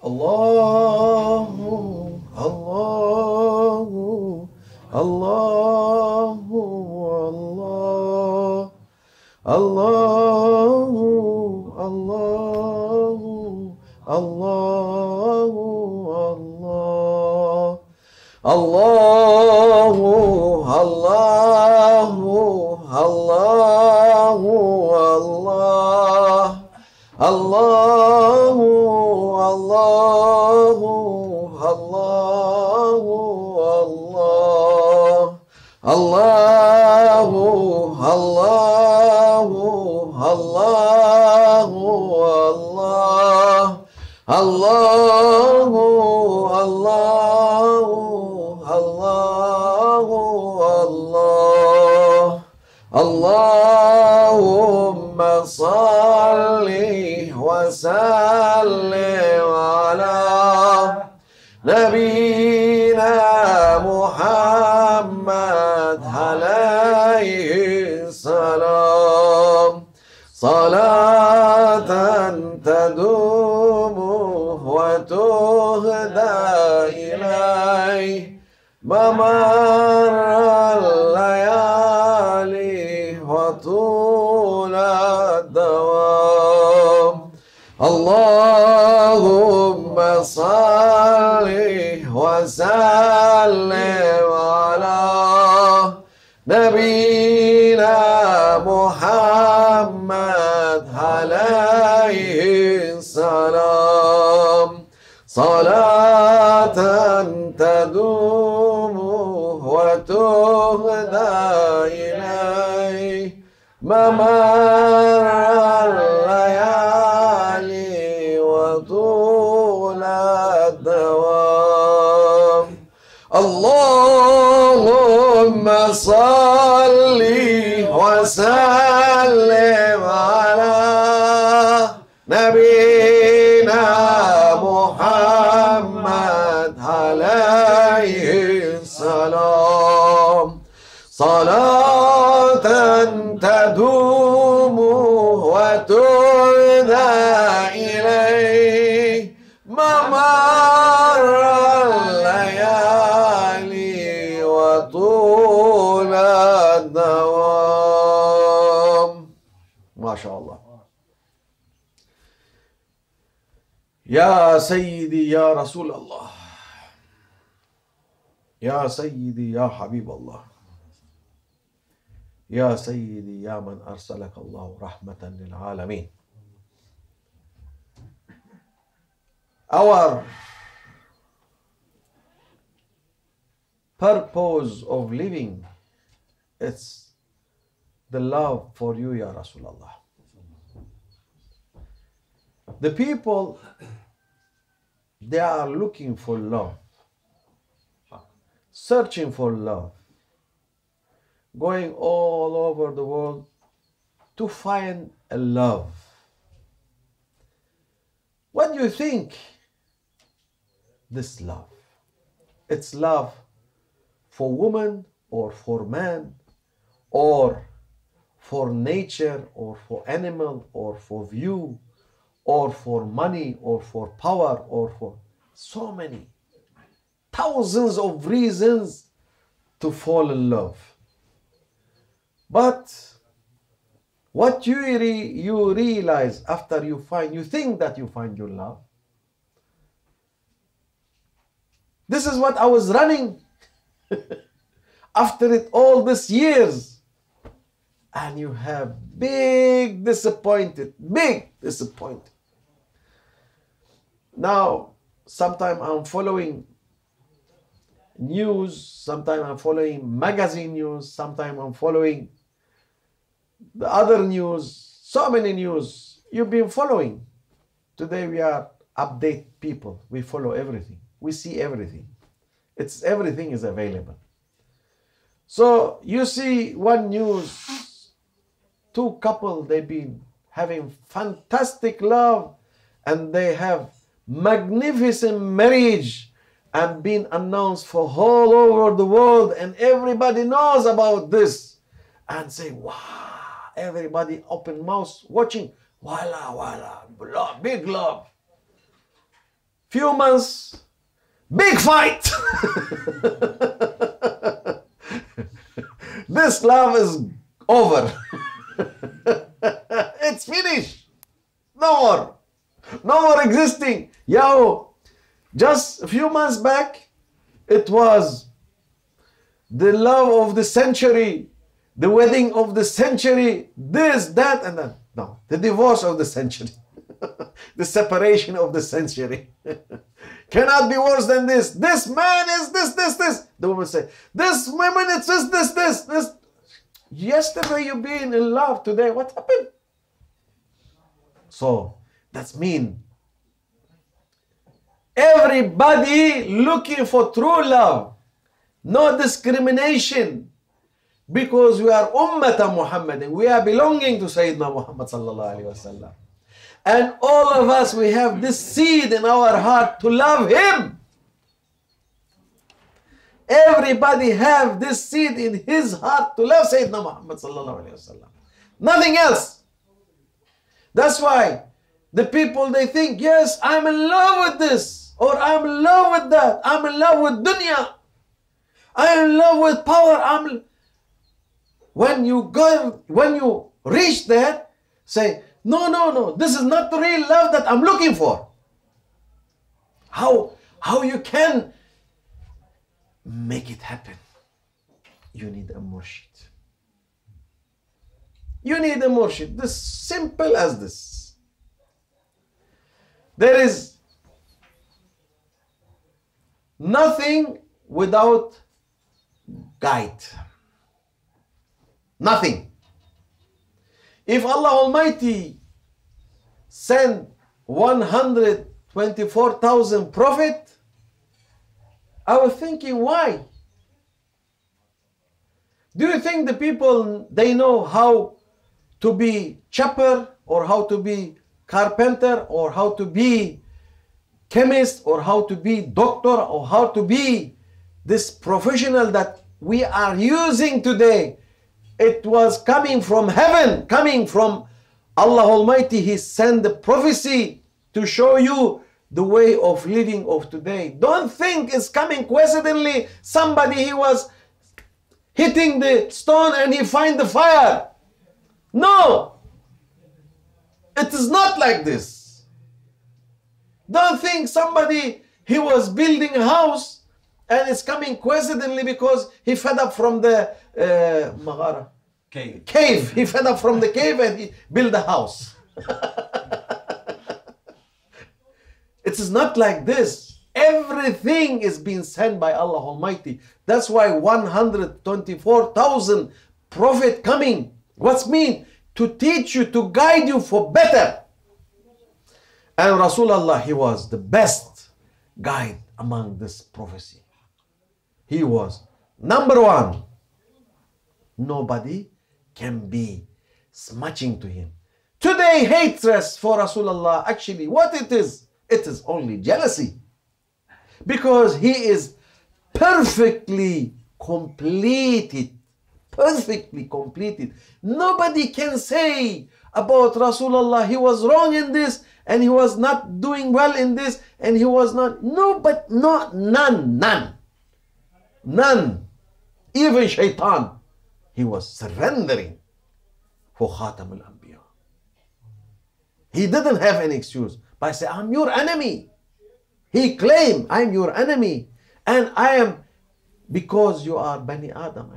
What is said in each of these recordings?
Allahu, Allahu, Allahu, Allah, Allahu, Allahu, Allahu, Allah, Allahu, Allahu, Allahu, Allah, Allahu, Allahu, Allahu, Allah, Allahu, Allahu, Allahu, Allah, Allahu, Allahu, Allahu, Allah. Allahumma salli wa sallim ala Nabiina Muhammad alayhi salam. Salatan tadumu wa tuhda ilayh mamar al-layali wa tula dawam. Allahumma salli wa sallim ala Nabiina Muhammad alayhi salam. Salatan tadumu wa tuhda ilayh mamar al-layali wa tula dawam. Allahumma salli wa sallim ala Nabiina Muhammad alayhi salam. Salatan tadumu wa tuhda ilayh mamar al-layali wa tula dawam. MashaAllah. Ya Sayyidi Ya Rasulallah, Ya Sayyidi Ya Habiballah, Ya Sayyidi Ya Man Arsalaka Allahu Rahmatan lil Alameen. Our purpose of living, it's the love for you, Ya Rasulallah. The people, they are looking for love, searching for love, going all over the world to find a love. What do you think this love? It's love for woman or for man or for nature or for animal or for view or for money or for power or for so many thousands of reasons to fall in love. But what you realize after you think that you find your love. This is what I was running after it all these years. And you have big disappointed. Now, sometimes I'm following news, sometimes I'm following magazine news, sometimes I'm following the other news, so many news you've been following. Today we are update people. We follow everything. We see everything. Everything is available. So you see one news, two couple, they've been having fantastic love and they have magnificent marriage and been announced for all over the world and everybody knows about this and say, wow, everybody open mouth watching, voila, voila, love, big love. few months, big fight. This love is over. It's finished. No more. No more existing. Yo, just a few months back, it was the love of the century, the wedding of the century, this, that, and that. No, the divorce of the century. The separation of the century. Cannot be worse than this. This man is this. The woman say, this woman is this. Yesterday you being in love, today what happened? So that's mean everybody looking for true love, no discrimination, because we are Ummata Muhammad, we are belonging to Sayyidina Muhammad sallallahu alaihi wasallam. And all of us, we have this seed in our heart to love him. Everybody have this seed in his heart to love Sayyidina Muhammad sallallahu alaihi wasallam. Nothing else. That's why the people, they think, yes, I'm in love with this, or I'm in love with that, I'm in love with dunya, I'm in love with power. When you reach there, say, no, this is not the real love that I'm looking for. How you can make it happen? You need a murshid. You need a murshid. This simple as this. There is nothing without guide. Nothing. If Allah Almighty sent 124,000 prophets, I was thinking, why? Do you think the people, they know how to be chopper, or how to be carpenter, or how to be chemist, or how to be doctor, or how to be this professional that we are using today? It was coming from heaven, coming from Allah Almighty. He sent the prophecy to show you the way of living of today. Don't think it's coming coincidentally. Somebody, he was hitting the stone and he find the fire. No, it is not like this. Don't think somebody, he was building a house and it's coming coincidentally because he fed up from the cave. He fed up from the cave and he built a house. It is not like this. Everything is being sent by Allah Almighty. That's why 124,000 prophet coming. What's mean? To teach you, to guide you for better. And Rasulullah, he was the best guide among this prophecy. He was number one. Nobody can be smudging to him. Today, hatred for Rasulullah, actually, what it is only jealousy. Because he is perfectly completed. Perfectly completed. Nobody can say about Rasulullah, he was wrong in this, and he was not doing well in this, and he was not. No, but not none. Even Shaitan, he was surrendering for Khatam al-Anbiya. He didn't have any excuse. But I say, I'm your enemy. He claimed, I'm your enemy. And I am, because you are Bani Adam.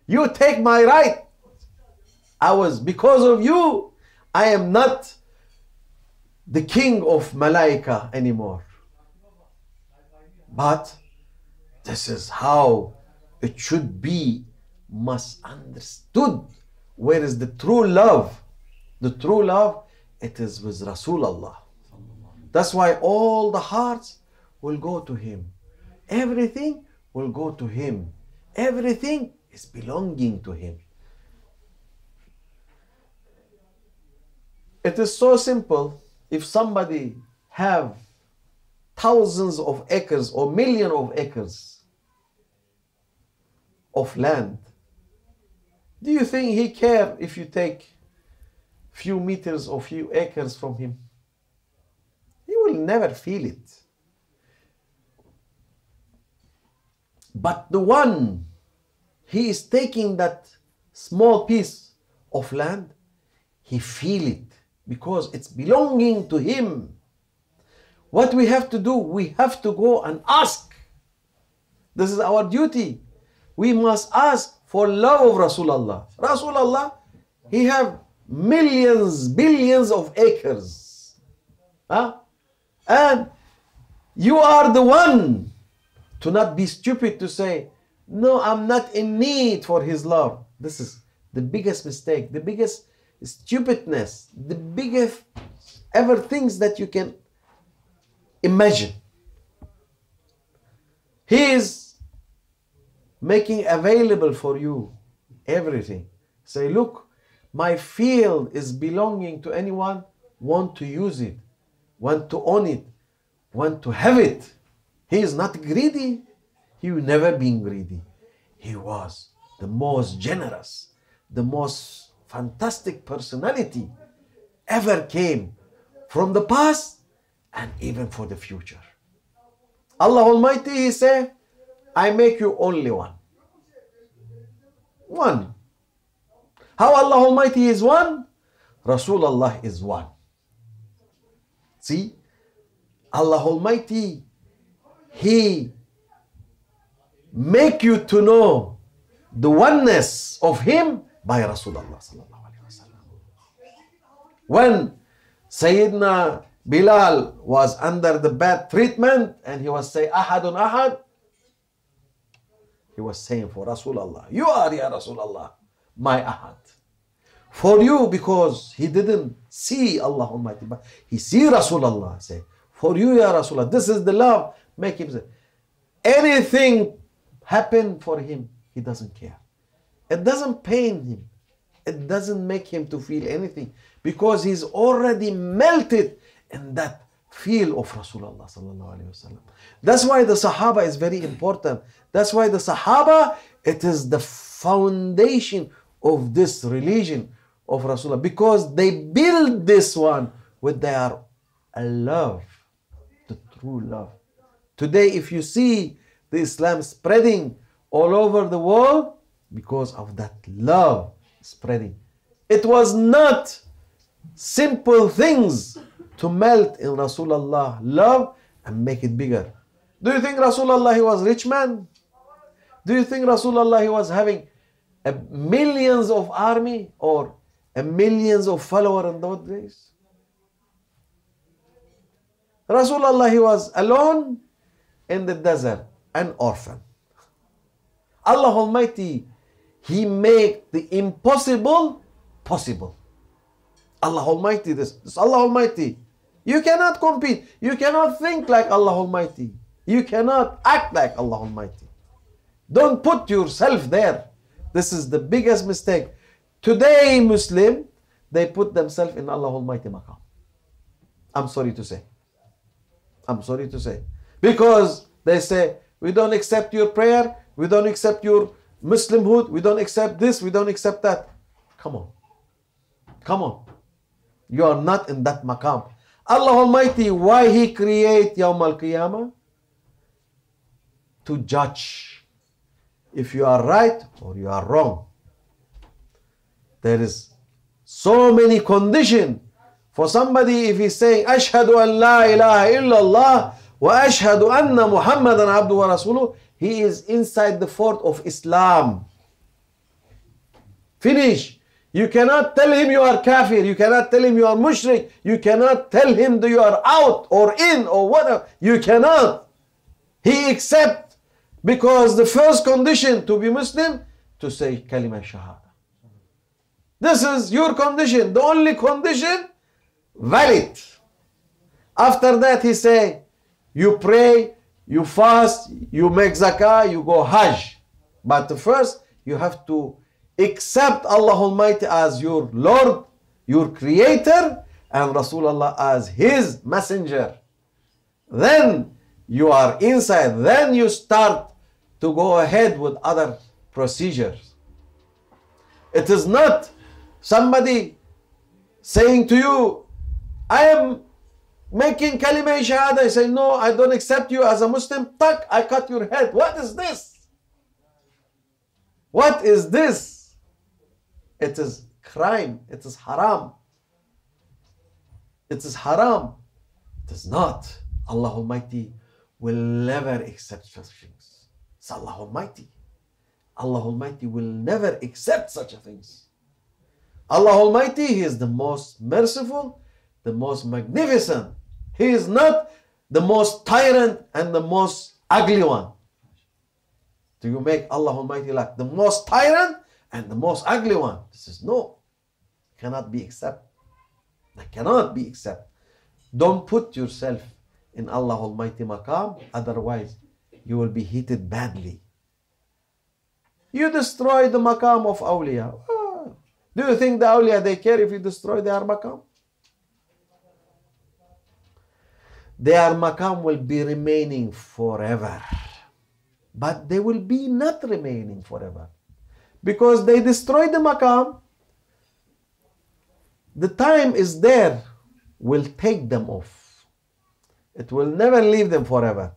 You take my right. Because of you, I am not the king of Malaika anymore. But this is how it should be, must understood. Where is the true love? The true love, it is with Rasulullah. That's why all the hearts will go to him. Everything will go to him. Everything is belonging to him. It is so simple. If somebody have thousands of acres or millions of acres of land, do you think he care if you take few meters or few acres from him? He will never feel it. But the one, he is taking that small piece of land, he feel it because it's belonging to him. What we have to do, we have to go and ask. This is our duty. We must ask for love of Rasulullah. Rasulullah, he have millions, billions of acres. Huh? And you are the one to not be stupid to say, no, I'm not in need for his love. This is the biggest mistake, the biggest stupidness, the biggest ever things that you can imagine. He is making available for you everything. Say, look, my field is belonging to anyone, want to use it, want to own it, want to have it. He is not greedy. He will never be greedy. He was the most generous, the most fantastic personality ever came from the past and even for the future. Allah Almighty, He said, I make you only one. One. How Allah Almighty is one? Rasulullah is one. See? Allah Almighty, He make you to know the oneness of Him by Rasulullah sallallahu alaihi wasallam. When Sayyidina Bilal was under the bad treatment and he was saying, Ahadun Ahad, he was saying for Rasulullah, you are ya Rasulullah, my Ahad. For you, because he didn't see Allah Almighty, but he see Rasulullah say, for you ya Rasulullah, this is the love, make him say, anything happen for him, he doesn't care. It doesn't pain him. It doesn't make him to feel anything because he's already melted in that feel of Rasulullah sallallahu alaihi wasallam. That's why the Sahaba is very important. That's why the Sahaba, it is the foundation of this religion of Rasulullah because they build this one with their love, the true love. Today, if you see the Islam spreading all over the world, because of that love spreading. It was not simple things to melt in Rasulullah love and make it bigger. Do you think Rasulullah he was rich man? Do you think Rasulullah he was having millions of army or millions of followers in those days? Rasulullah he was alone in the desert, an orphan. Allah Almighty, He made the impossible possible. Allah Almighty, this Allah Almighty. You cannot compete. You cannot think like Allah Almighty. You cannot act like Allah Almighty. Don't put yourself there. This is the biggest mistake. Today, Muslim, they put themselves in Allah Almighty maqam. I'm sorry to say. I'm sorry to say. Because they say, we don't accept your prayer, we don't accept your Muslimhood, we don't accept this, we don't accept that. Come on. Come on. You are not in that maqam. Allah Almighty, why He create Yawm al-Qiyamah? To judge if you are right or you are wrong. There is so many conditions for somebody if he's saying, Ashhadu an la ilaha illallah wa ashhadu anna Muhammadan abdu wa rasuluh, he is inside the fort of Islam. Finish. You cannot tell him you are kafir. You cannot tell him you are mushrik. You cannot tell him that you are out or in or whatever. You cannot. He accept because the first condition to be Muslim, to say kalima shahada. This is your condition. The only condition valid. After that he say, you pray, you fast, you make zakah, you go hajj. But first you have to accept Allah Almighty as your Lord, your Creator, and Rasulullah as His messenger. Then you are inside. Then you start to go ahead with other procedures. It is not somebody saying to you, I am making kalima shahada. I say, no, I don't accept you as a Muslim. Tak, I cut your head. What is this? What is this? It is crime. It is haram. It is haram. It is not. Allah Almighty will never accept such things. It's Allah Almighty. Allah Almighty will never accept such things. Allah Almighty, He is the most merciful, the most magnificent. He is not the most tyrant and the most ugly one. Do you make Allah Almighty like the most tyrant and the most ugly one? This is no. Cannot be accepted. That cannot be accepted. Don't put yourself in Allah Almighty maqam, otherwise you will be heated badly. You destroy the maqam of awliya. Do you think the awliya, they care if you destroy their maqam? Their maqam will be remaining forever. But they will be not remaining forever. Because they destroy the maqam, the time is there, will take them off. It will never leave them forever.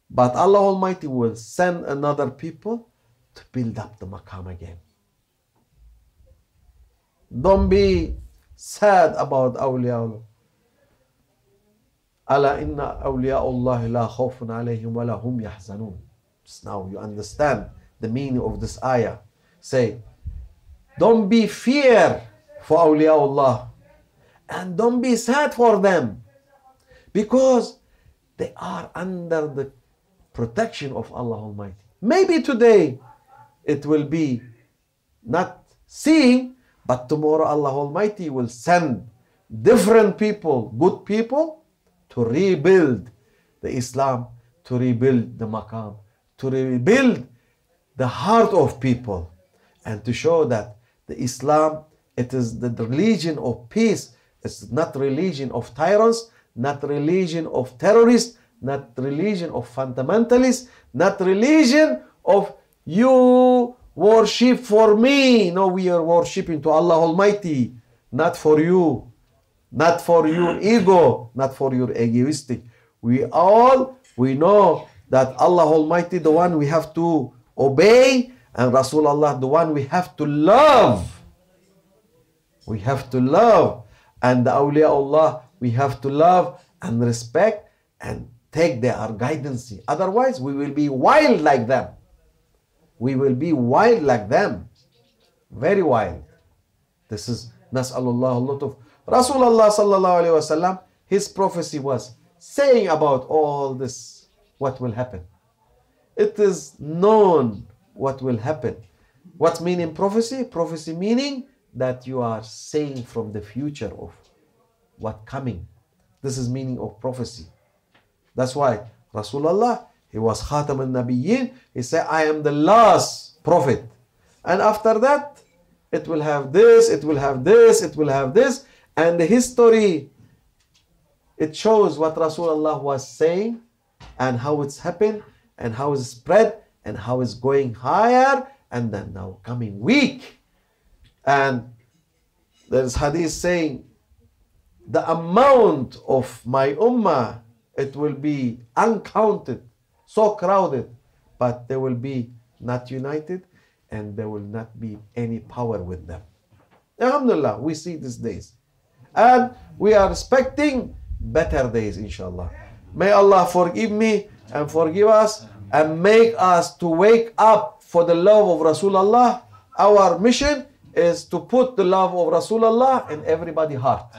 But Allah Almighty will send another people to build up the maqam again. Don't be sad about awliya. Ala inna awliya Allah la khawfun alayhim wa la hum yahzanun. Now you understand the meaning of this ayah. Say, don't be fear for awliya Allah. And don't be sad for them. Because they are under the protection of Allah Almighty. Maybe today it will be not seeing, but tomorrow Allah Almighty will send different people, good people, to rebuild the Islam, to rebuild the maqam, to rebuild the heart of people, and to show that the Islam, it is the religion of peace. It's not religion of tyrants, not religion of terrorists, not religion of fundamentalists, not religion of you worship for me. No, we are worshiping to Allah Almighty, not for you, not for your ego, not for your egoistic. We know that Allah Almighty, the one we have to obey, and Rasulullah, the one we have to love. We have to love. And the awliya Allah, we have to love and respect and take their guidance. Otherwise, we will be wild like them. We will be wild like them. Very wild. This is Nas'alullah a lot of. Rasulullah sallallahu alayhi wa sallam, his prophecy was saying about all this, what will happen. It is known what will happen. What meaning prophecy? Prophecy meaning that you are saying from the future of what coming. This is meaning of prophecy. That's why Rasulullah, he was Khatam al-Nabiyyin. He said, I am the last prophet. And after that, it will have this, it will have this, it will have this. And the history, it shows what Rasulullah was saying and how it's happened and how it's spread and how it's going higher and then now coming weak. And there is hadith saying, the amount of my ummah, it will be uncounted, so crowded, but they will be not united and there will not be any power with them. Alhamdulillah, we see these days. And we are expecting better days, inshallah. May Allah forgive me and forgive us and make us to wake up for the love of Rasulullah. Our mission is to put the love of Rasulullah in everybody's heart.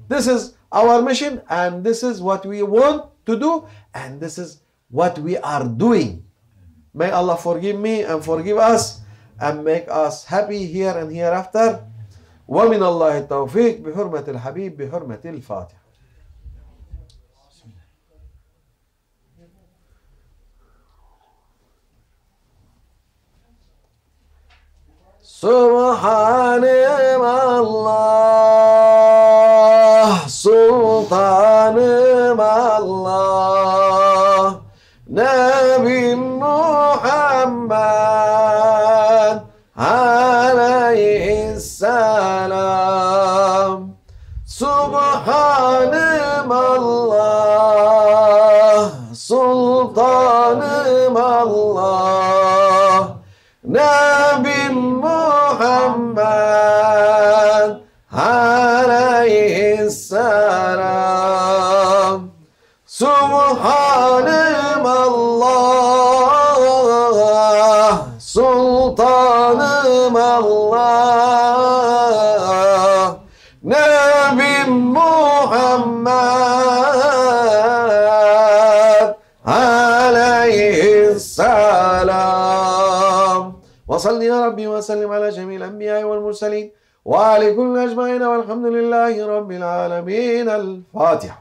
This is our mission and this is what we want to do and this is what we are doing. May Allah forgive me and forgive us and make us happy here and hereafter. ومن الله التوفيق بحرمة الحبيب بحرمة الفاتحة. سبحان الله سلطان الله نبي محمد عليه السلام سبحان الله Allah. Nabi Muhammed aleyhisselam. Subhanım Allah, Sultanım Allah, Nabi Muhammed aleyhisselam. Ve salli ya Rabbi ve sellim ala cemil enbiyayı vel murselin ve ala kulli ecmaîn velhamdülillahi rabbil âlemîn. El Fatiha.